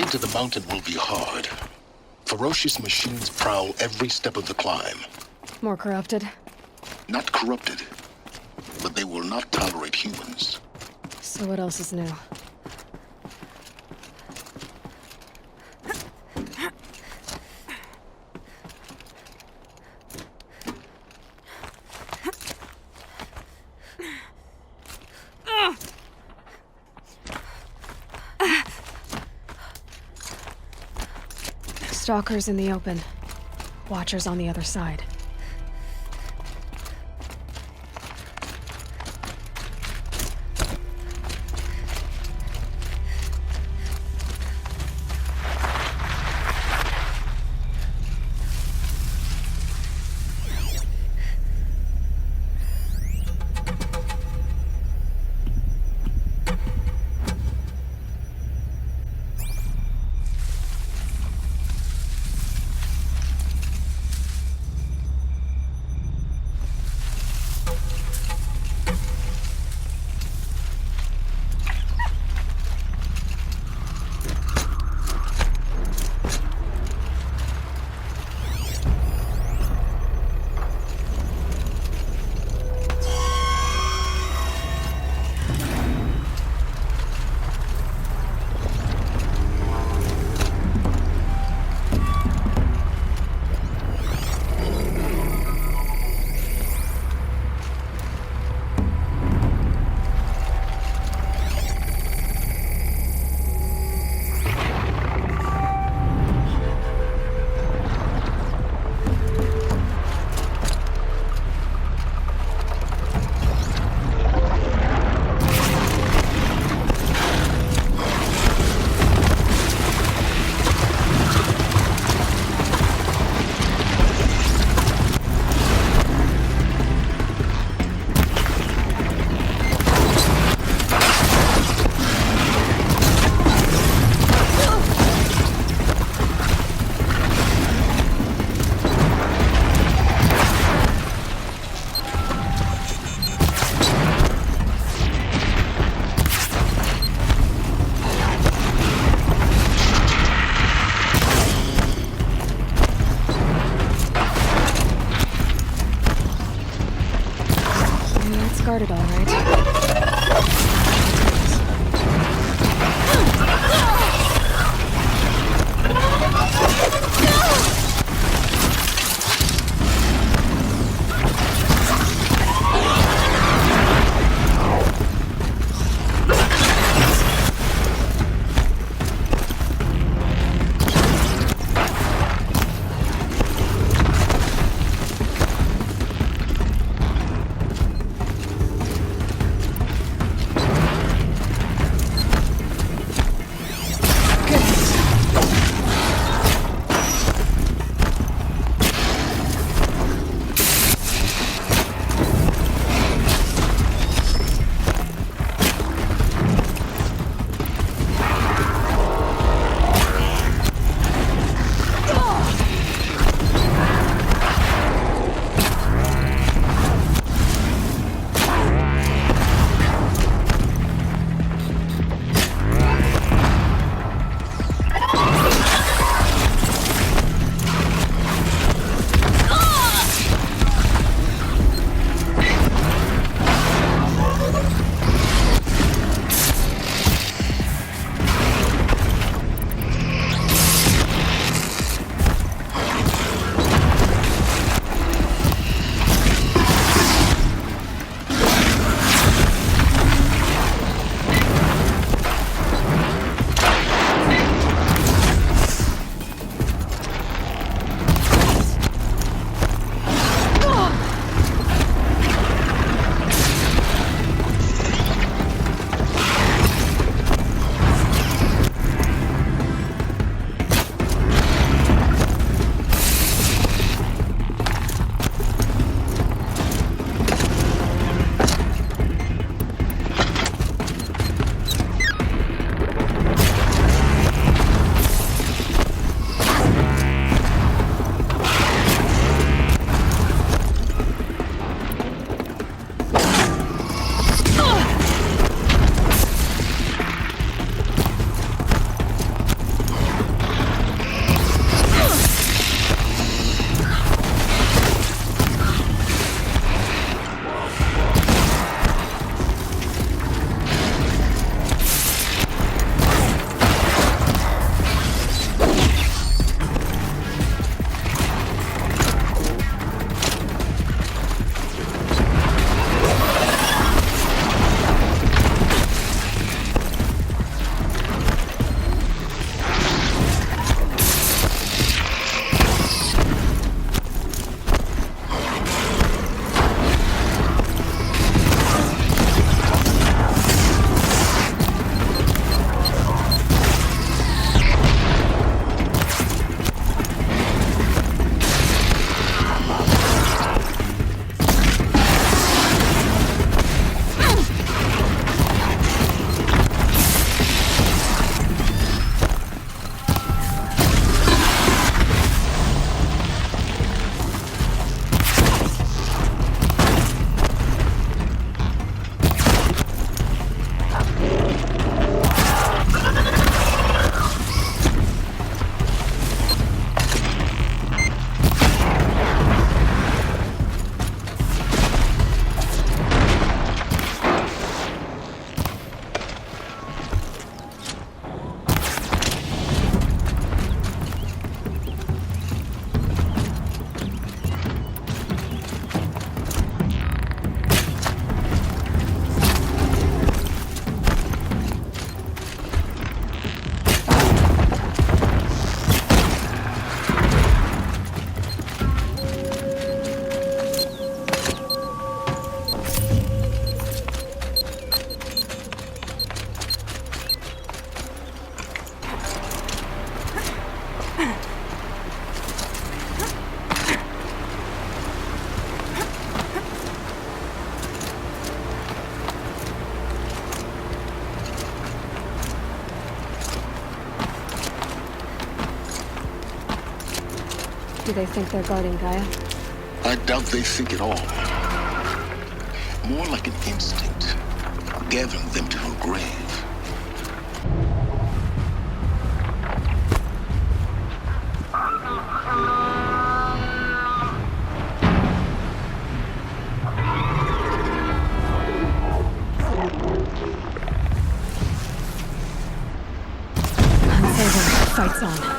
Getting to the mountain will be hard. Ferocious machines prowl every step of the climb. More corrupted? Not corrupted, but they will not tolerate humans. So what else is new? Stalkers in the open. Watchers on the other side. Guarded all right. Do they think they're guarding Gaia? I doubt they think at all. More like an instinct, gathering them to her grave. Hunt's over. Fight's on.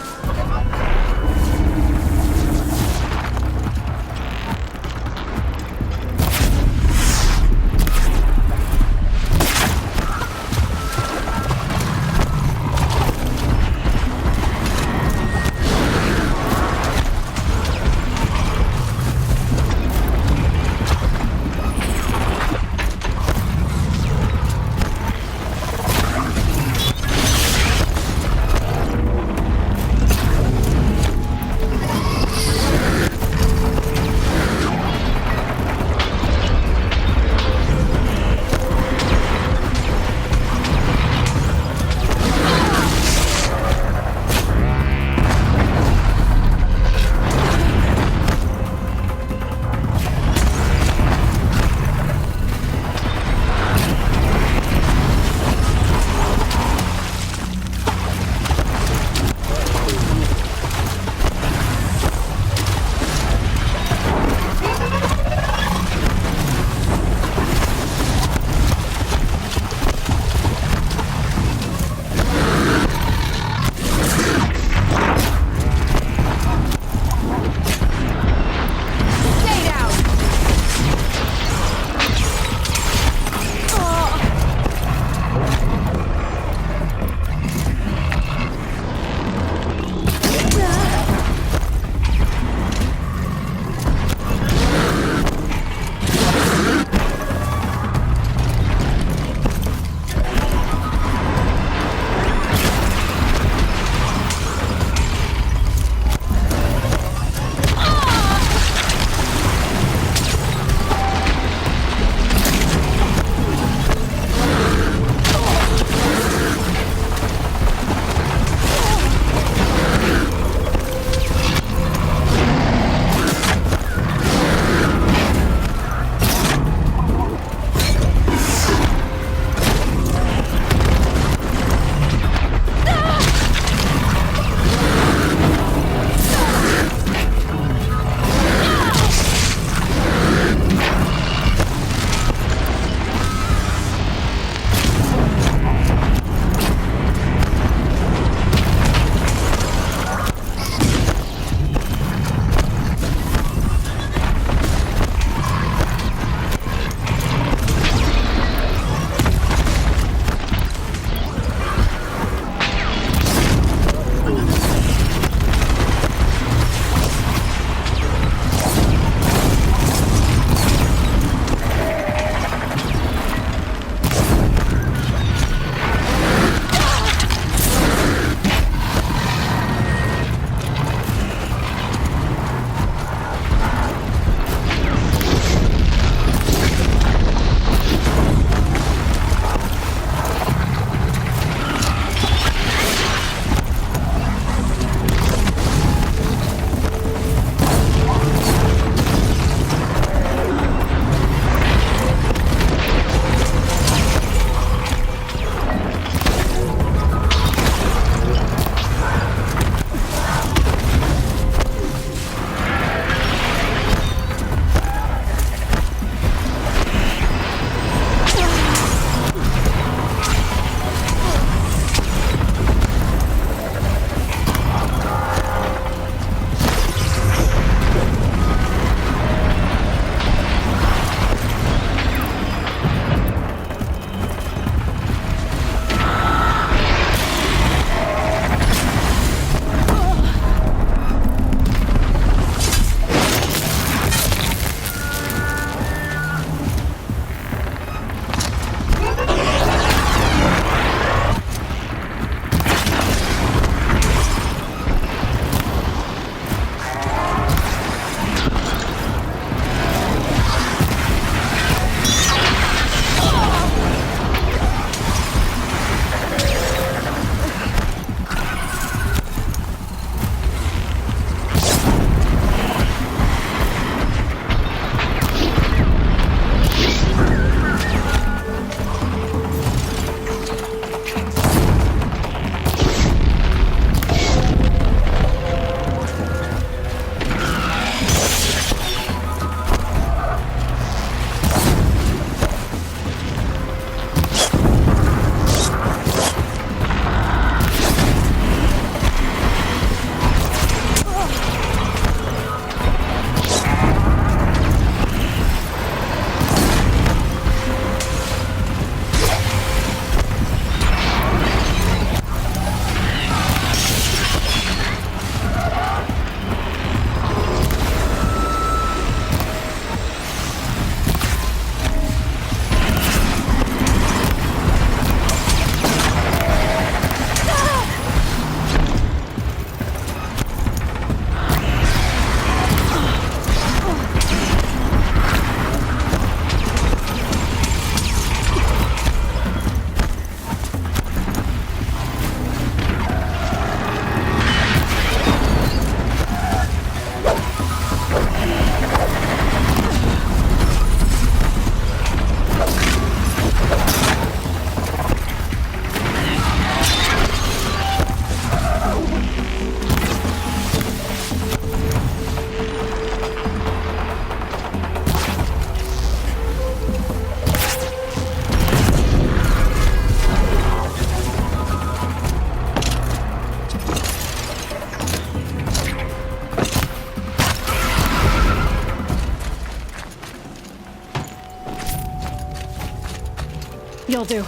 You'll do.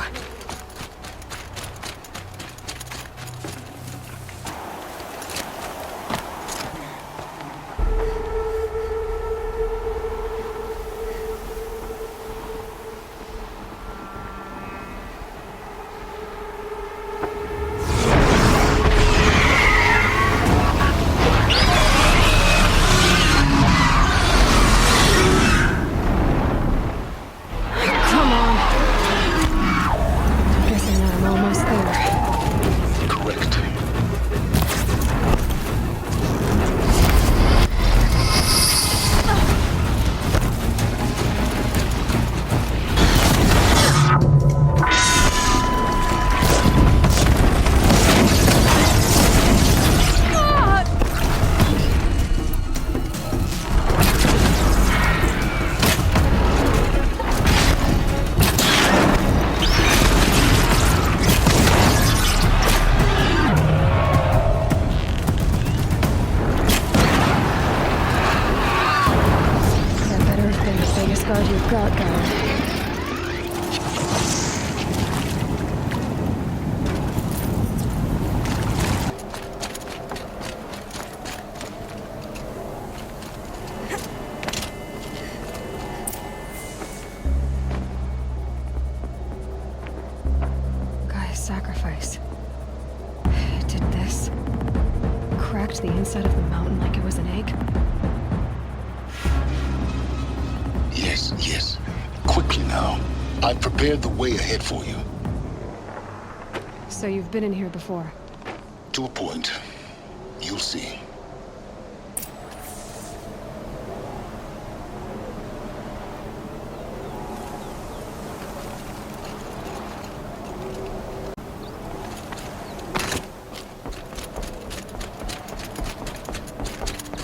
Sacrifice. It did this. Cracked the inside of the mountain like it was an egg. Yes, yes. Quickly now. I've prepared the way ahead for you. So you've been in here before? To a point. You'll see.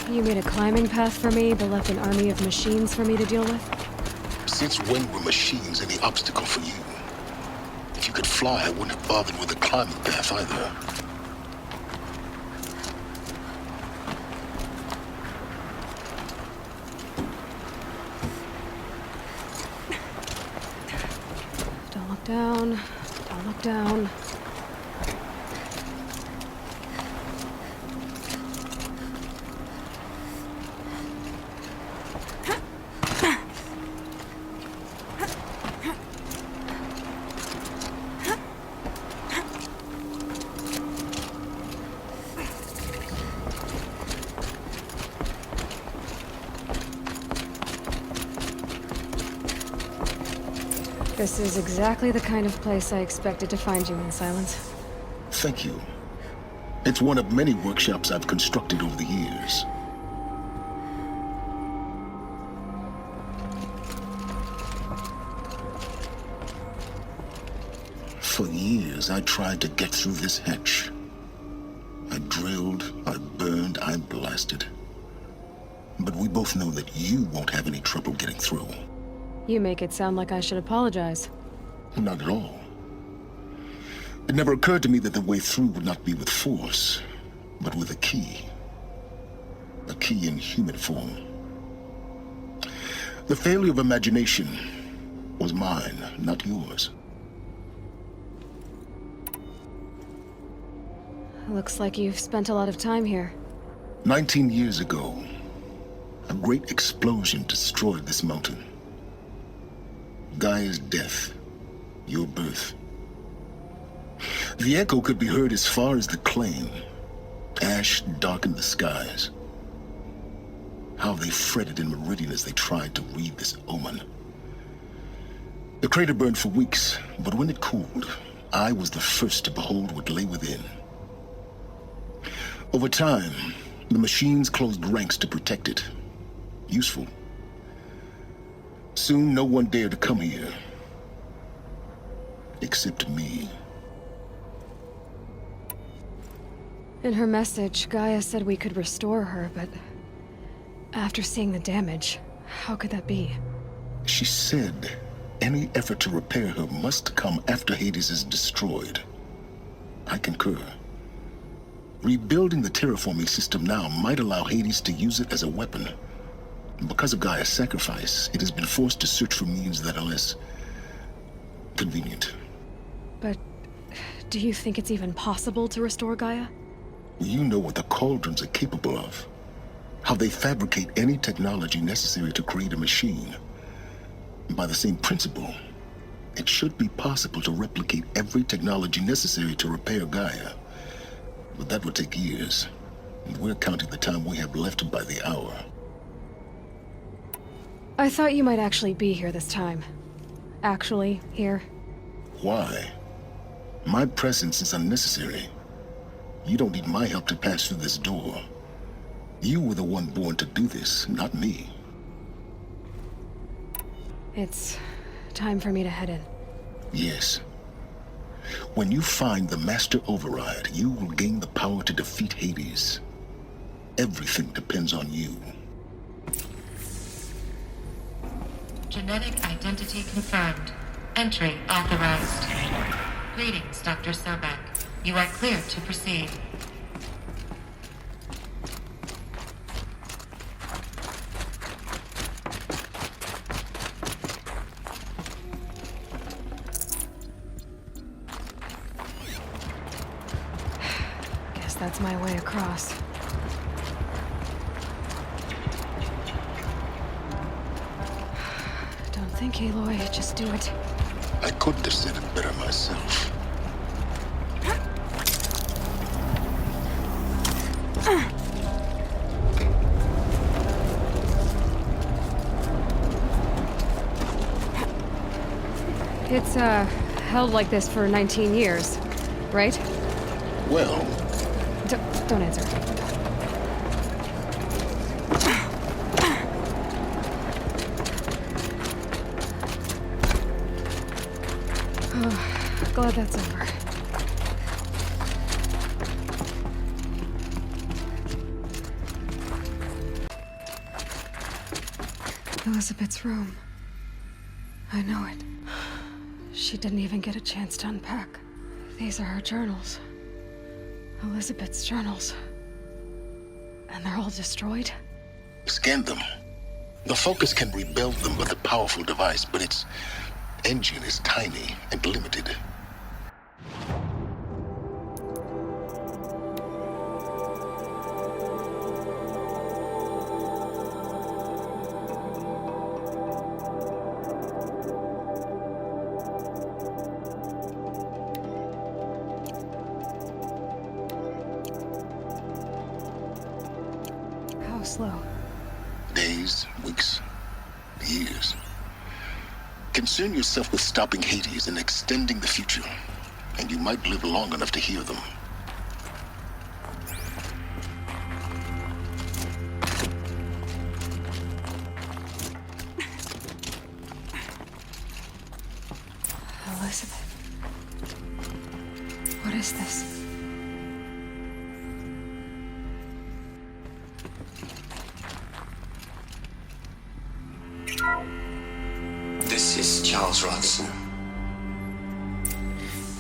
You made a climbing path for me, but left an army of machines for me to deal with? Since when were machines any obstacle for you? If you could fly, I wouldn't have bothered with a climbing path either. Don't look down. Don't look down. This is exactly the kind of place I expected to find you in, Silence. Thank you. It's one of many workshops I've constructed over the years. For years, I tried to get through this hatch. I drilled, I burned, I blasted. But we both know that you won't have any trouble getting through. You make it sound like I should apologize. Not at all. It never occurred to me that the way through would not be with force, but with a key. A key in human form. The failure of imagination was mine, not yours. Looks like you've spent a lot of time here. 19 years ago, a great explosion destroyed this mountain. Gaia's death, your birth. The echo could be heard as far as the claim. Ash darkened the skies. How they fretted in Meridian as they tried to read this omen. The crater burned for weeks, but when it cooled, I was the first to behold what lay within. Over time, the machines closed ranks to protect it. Useful. Soon, no one dared to come here. Except me. In her message, Gaia said we could restore her, but after seeing the damage, how could that be? She said any effort to repair her must come after Hades is destroyed. I concur. Rebuilding the terraforming system now might allow Hades to use it as a weapon. Because of Gaia's sacrifice, it has been forced to search for means that are less Convenient. But do you think it's even possible to restore Gaia? You know what the cauldrons are capable of. How they fabricate any technology necessary to create a machine. By the same principle, it should be possible to replicate every technology necessary to repair Gaia. But that would take years. And we're counting the time we have left by the hour. I thought you might actually be here this time. Actually, here. Why? My presence is unnecessary. You don't need my help to pass through this door. You were the one born to do this, not me. It's time for me to head in. Yes. When you find the Master Override, you will gain the power to defeat Hades. Everything depends on you. Genetic identity confirmed. Entry authorized. Greetings, Dr. Sobek. You are cleared to proceed. Guess that's my way across. Don't think, Aloy. Just do it. I couldn't have said it better myself. It's, held like this for 19 years, right? Well, Don't answer. Oh, glad that's over. Elizabeth's room. I know it. She didn't even get a chance to unpack. These are her journals. Elizabeth's journals. And they're all destroyed? scan them. The Focus can rebuild them with a powerful device, but its engine is tiny and limited. How slow? Days, weeks, years. Concern yourself with stopping Hades and extending the future, and you might live long enough to hear them. Elizabeth. What is this? This is Charles Ronson.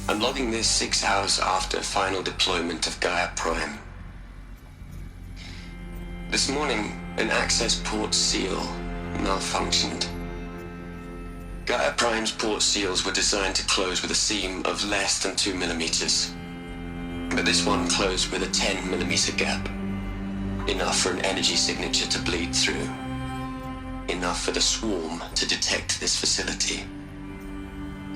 I'm logging this 6 hours after final deployment of Gaia Prime. This morning, an access port seal malfunctioned. Gaia Prime's port seals were designed to close with a seam of less than 2 millimeters. But this one closed with a 10 millimeter gap. Enough for an energy signature to bleed through. Enough for the swarm to detect this facility.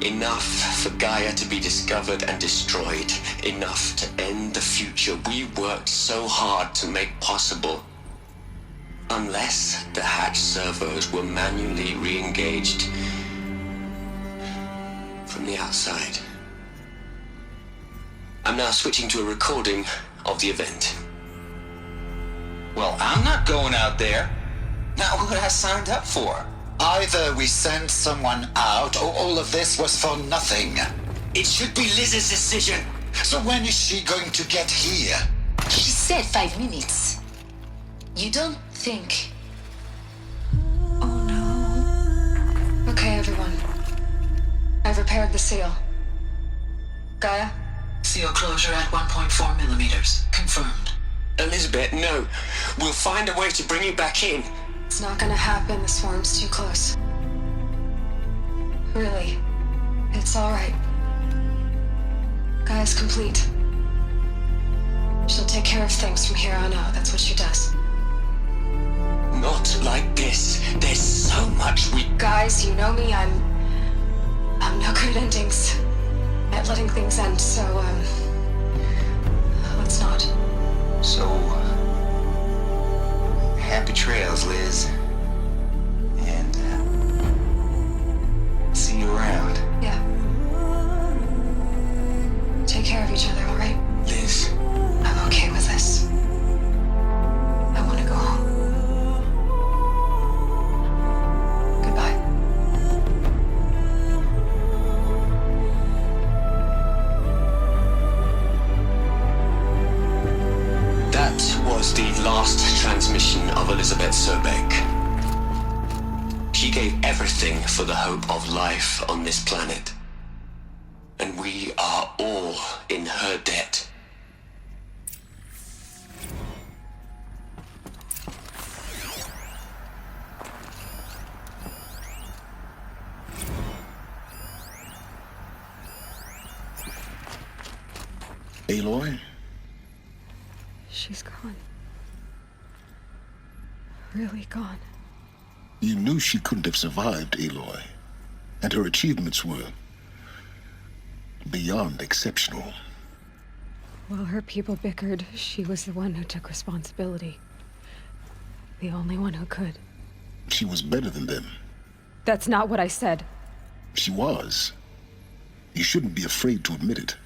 Enough for Gaia to be discovered and destroyed. Enough to end the future we worked so hard to make possible. Unless the hatch servos were manually re-engaged from the outside. I'm now switching to a recording of the event. Well, I'm not going out there. Not what I signed up for. Either we send someone out, or all of this was for nothing. It should be Liz's decision. So when is she going to get here? She said 5 minutes. You don't think... Oh no. Okay, everyone. I've repaired the seal. Gaia? Seal closure at 1.4 millimeters. Confirmed. Elizabeth, no. We'll find a way to bring you back in. It's not gonna happen. The swarm's too close. Really. It's all right. Gaia's complete. She'll take care of things from here on out. That's what she does. Not like this. There's so much we... Guys, you know me. I'm no good at endings. At letting things end, so, let's not. So, happy trails, Liz. And, see you around. Yeah. Take care of each other, all right? Liz, I'm okay with this. I want to go home. Goodbye. that was the last transmission of Elizabeth Sobek. She gave everything for the hope of life on this planet. And we are all in her debt. Aloy? She's gone. Really gone. You knew she couldn't have survived, Aloy. And her achievements were beyond exceptional. While her people bickered, she was the one who took responsibility. The only one who could. She was better than them. That's not what I said. She was. You shouldn't be afraid to admit it.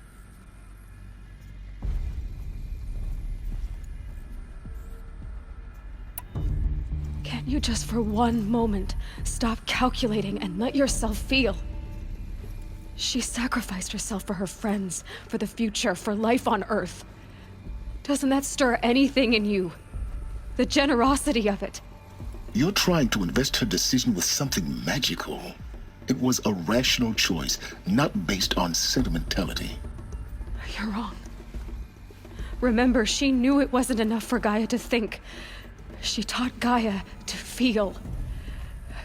Can't you just for one moment stop calculating and let yourself feel? She sacrificed herself for her friends, for the future, for life on Earth. Doesn't that stir anything in you? The generosity of it. You're trying to invest her decision with something magical. It was a rational choice, not based on sentimentality. You're wrong. Remember, she knew it wasn't enough for Gaia to think. She taught Gaia to feel.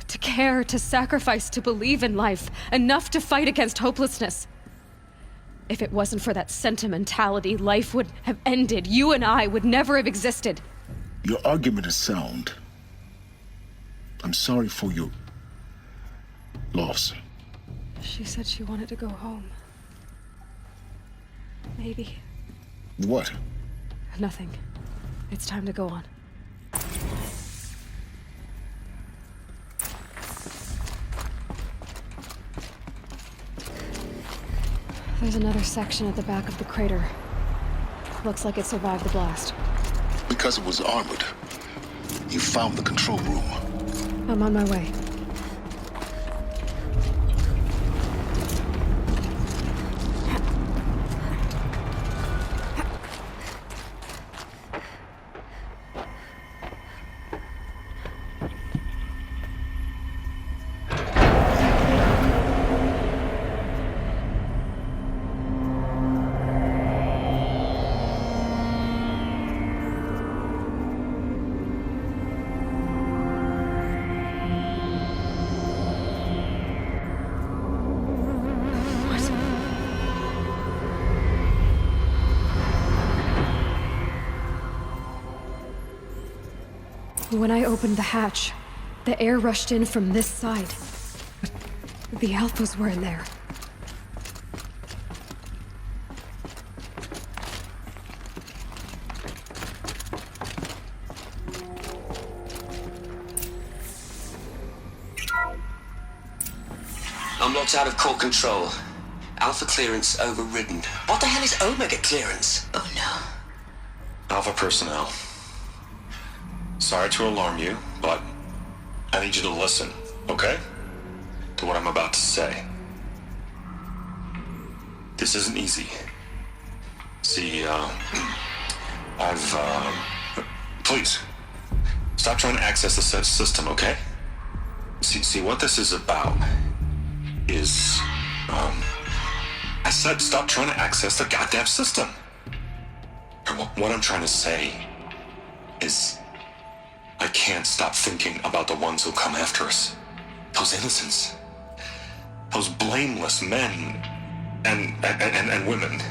To care, to sacrifice, to believe in life. Enough to fight against hopelessness. If it wasn't for that sentimentality, life would have ended. You and I would never have existed. Your argument is sound. I'm sorry for your loss. She said she wanted to go home. Maybe. What? Nothing. It's time to go on. There's another section at the back of the crater. Looks like it survived the blast. Because it was armored. You found the control room. I'm on my way. When I opened the hatch, the air rushed in from this side. The Alphas were in there. I'm locked out of core control. Alpha clearance overridden. What the hell is Omega clearance? Oh no. Alpha personnel. Sorry to alarm you, but I need you to listen, okay? To what I'm about to say. This isn't easy. See, please, stop trying to access the system, okay? See, what this is about is, I said stop trying to access the goddamn system. Or what I'm trying to say is, I can't stop thinking about the ones who come after us. Those innocents. those blameless men and women.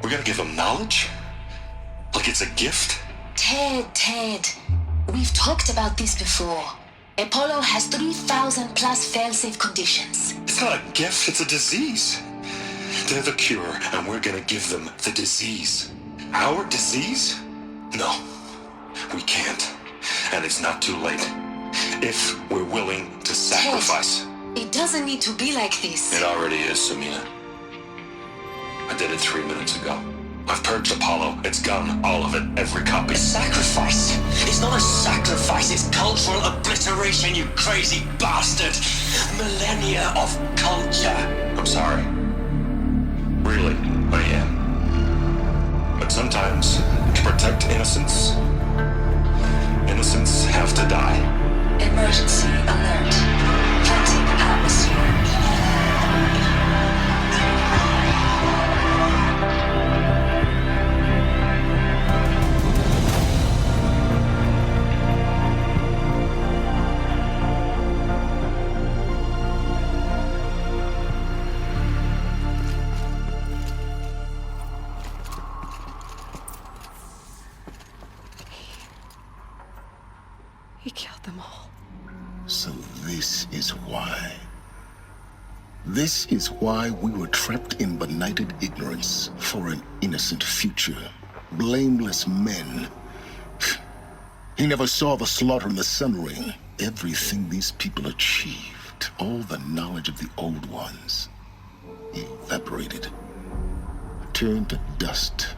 We're gonna give them knowledge? Like it's a gift? Ted. We've talked about this before. Apollo has 3,000 plus fail-safe conditions. It's not a gift, it's a disease. They're the cure, and we're gonna give them the disease. Our disease? No, we can't. And it's not too late. If we're willing to sacrifice. Ted, it doesn't need to be like this. It already is, Samina. I did it 3 minutes ago. I've purged Apollo. It's gone. All of it. Every copy. Sacrifice? It's not a sacrifice, it's cultural obliteration, you crazy bastard! Millennia of culture! I'm sorry. Really, I am. But sometimes, to protect innocence, innocents have to die. Emergency alert. Planting atmosphere. He killed them all. So this is why. This is why we were trapped in benighted ignorance for an innocent future. Blameless men. He never saw the slaughter in the Sun Ring. Everything these people achieved, all the knowledge of the old ones, evaporated, turned to dust,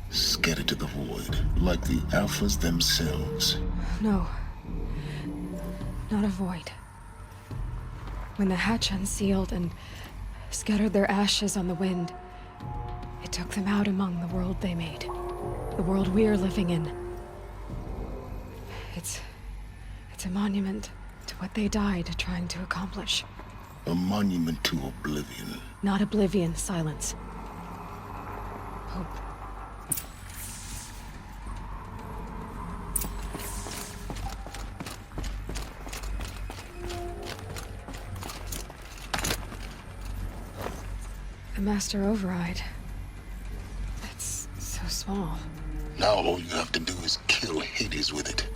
scattered to the void, like the Alphas themselves. No. Not a void. When the hatch unsealed and scattered their ashes on the wind, it took them out among the world they made. The world we're living in. It's a monument to what they died trying to accomplish. A monument to oblivion. Not oblivion, silence. Hope. The master override. It's so small. Now all you have to do is kill Hades with it.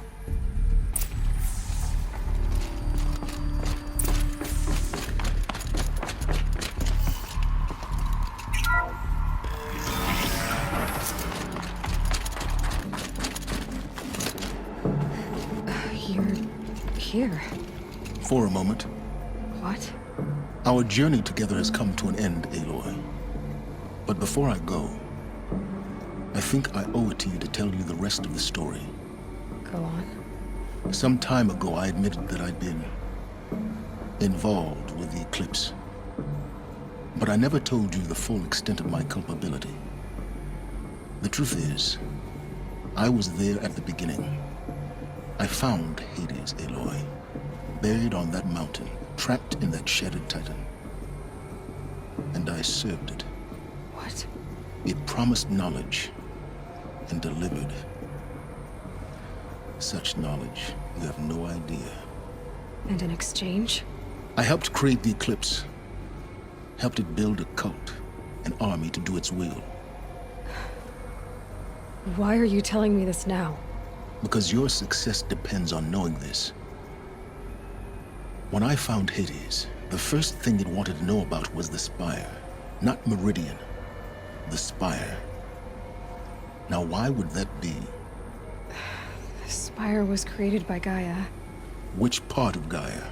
You're here. For a moment. What? Our journey together has come to an end, Aloy. But before I go, I think I owe it to you to tell you the rest of the story. Go on. Some time ago, I admitted that I'd been involved with the eclipse. But I never told you the full extent of my culpability. The truth is, I was there at the beginning. I found Hades, Aloy, buried on that mountain, trapped in that shattered titan. And I served it. What? It promised knowledge and delivered. Such knowledge, you have no idea. And in exchange? I helped create the Eclipse. Helped it build a cult, an army to do its will. Why are you telling me this now? Because your success depends on knowing this. When I found Hades, the first thing it wanted to know about was the Spire. Not Meridian. The Spire. Now why would that be? The Spire was created by Gaia. Which part of Gaia?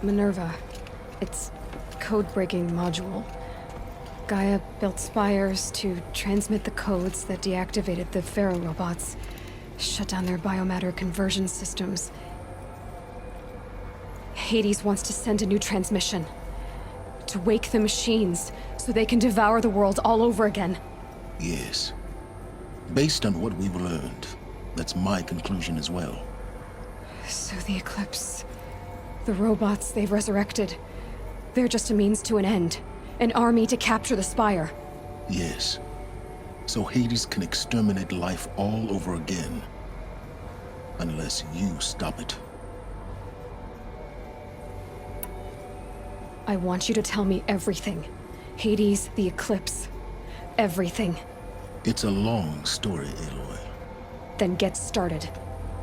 Minerva. It's code-breaking module. Gaia built spires to transmit the codes that deactivated the Pharaoh robots, shut down their biomatter conversion systems. Hades wants to send a new transmission. To wake the machines, so they can devour the world all over again. Yes. Based on what we've learned, that's my conclusion as well. So the Eclipse... the robots they've resurrected... they're just a means to an end. An army to capture the Spire. Yes. So Hades can exterminate life all over again. Unless you stop it. I want you to tell me everything. Hades, the eclipse. Everything. It's a long story, Aloy. Then get started.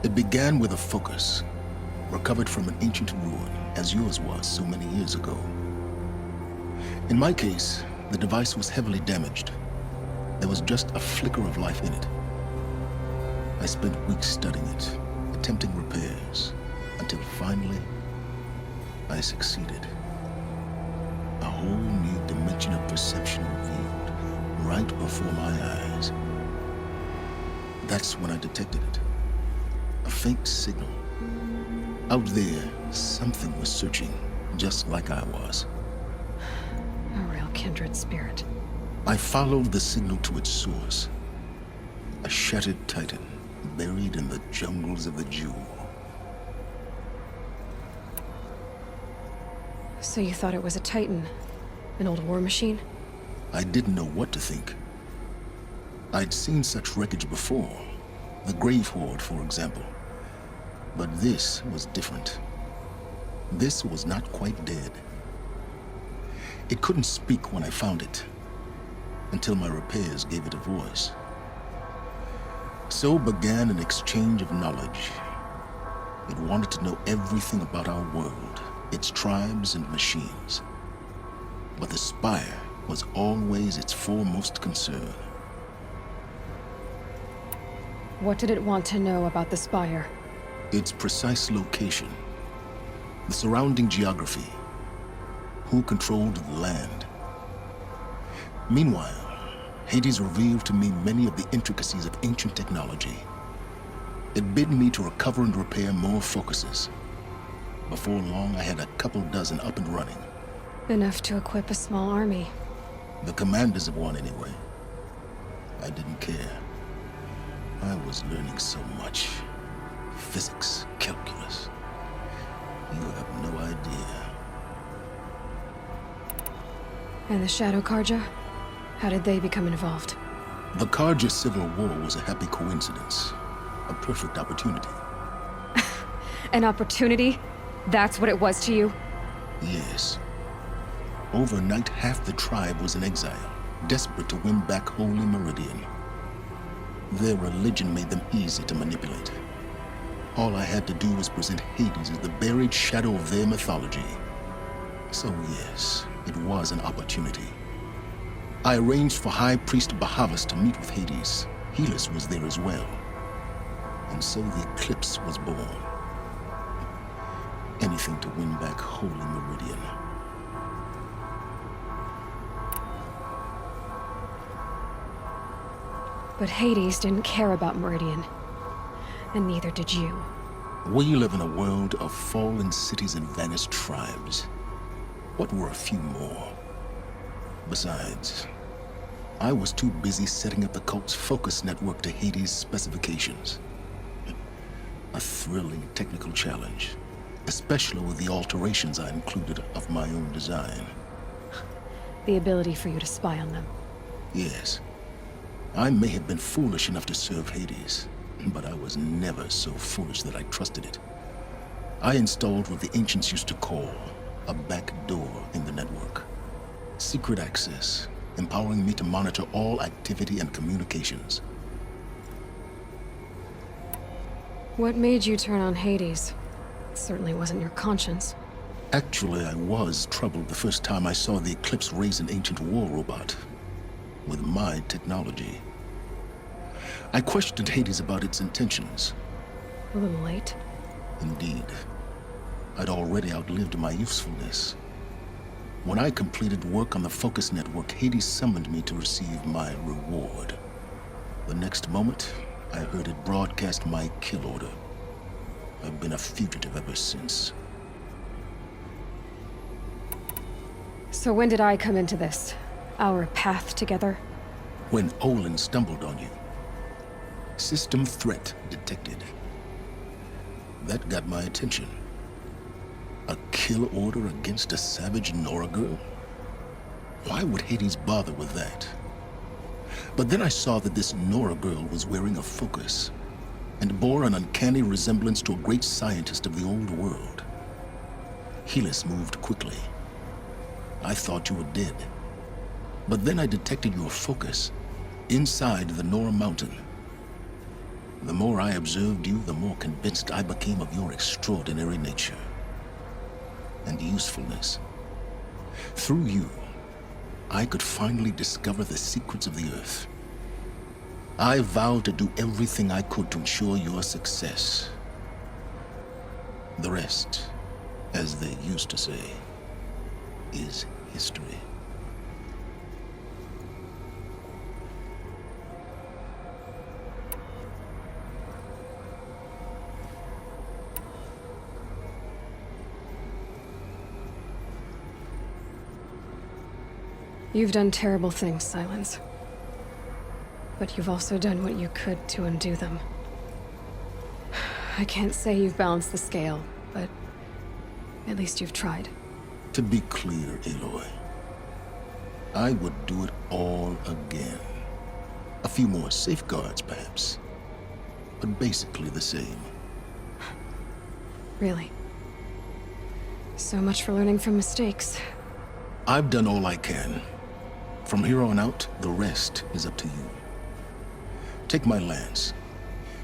It began with a focus, recovered from an ancient ruin, as yours was so many years ago. In my case, the device was heavily damaged. There was just a flicker of life in it. I spent weeks studying it, attempting repairs, until finally, I succeeded. A whole new dimension of perception revealed, right before my eyes. That's when I detected it. A faint signal. Out there, something was searching, just like I was. A real kindred spirit. I followed the signal to its source. A shattered titan, buried in the jungles of the Jewel. So you thought it was a titan? An old war machine? I didn't know what to think. I'd seen such wreckage before. The Grave Horde, for example. But this was different. This was not quite dead. It couldn't speak when I found it, until my repairs gave it a voice. So began an exchange of knowledge. It wanted to know everything about our world, its tribes and machines. But the Spire was always its foremost concern. What did it want to know about the Spire? Its precise location, the surrounding geography, who controlled the land. Meanwhile, Hades revealed to me many of the intricacies of ancient technology. It bid me to recover and repair more focuses. Before long, I had a couple dozen up and running. Enough to equip a small army. The commanders of one, anyway. I didn't care. I was learning so much. Physics, calculus. You have no idea. And the Shadow Karja? How did they become involved? The Karja Civil War was a happy coincidence. A perfect opportunity. An opportunity? That's what it was to you? Yes. Overnight, half the tribe was in exile, desperate to win back Holy Meridian. Their religion made them easy to manipulate. All I had to do was present Hades as the buried shadow of their mythology. So yes, it was an opportunity. I arranged for High Priest Bahavas to meet with Hades. Helis was there as well. And so the eclipse was born. Anything to win back Holy Meridian. But Hades didn't care about Meridian. And neither did you. We live in a world of fallen cities and vanished tribes. What were a few more? Besides, I was too busy setting up the cult's focus network to Hades' specifications. A thrilling technical challenge, especially with the alterations I included of my own design. The ability for you to spy on them. Yes. I may have been foolish enough to serve Hades, but I was never so foolish that I trusted it. I installed what the ancients used to call a back door in the network. Secret access, empowering me to monitor all activity and communications. What made you turn on Hades? It certainly wasn't your conscience. Actually, I was troubled the first time I saw the Eclipse raise an ancient war robot with my technology. I questioned Hades about its intentions. A little late. Indeed. I'd already outlived my usefulness. When I completed work on the Focus Network, Hades summoned me to receive my reward. The next moment, I heard it broadcast my kill order. I've been a fugitive ever since. So when did I come into this? Our path together? When Olin stumbled on you. System threat detected. That got my attention. A kill order against a savage Nora girl? Why would Hades bother with that? But then I saw that this Nora girl was wearing a focus and bore an uncanny resemblance to a great scientist of the old world. Helis moved quickly. I thought you were dead. But then I detected your focus inside the Nora Mountain. The more I observed you, the more convinced I became of your extraordinary nature and usefulness. Through you, I could finally discover the secrets of the Earth. I vowed to do everything I could to ensure your success. The rest, as they used to say, is history. You've done terrible things, Silence. But you've also done what you could to undo them. I can't say you've balanced the scale, but at least you've tried. To be clear, Aloy, I would do it all again. A few more safeguards, perhaps, but basically the same. Really? So much for learning from mistakes. I've done all I can. From here on out, the rest is up to you. Take my lance.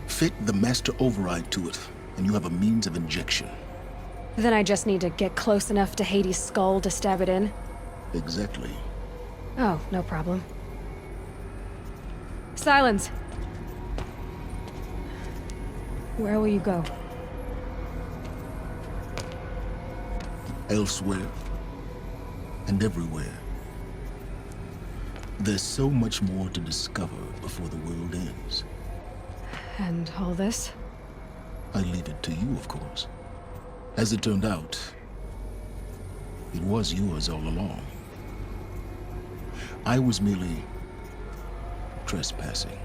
Fit the master override to it, and you have a means of injection. Then I just need to get close enough to Hades' skull to stab it in? Exactly. Oh, no problem. Silence! Where will you go? Elsewhere and everywhere. There's so much more to discover before the world ends. And all this? I leave it to you, of course. As it turned out, it was yours all along. I was merely trespassing.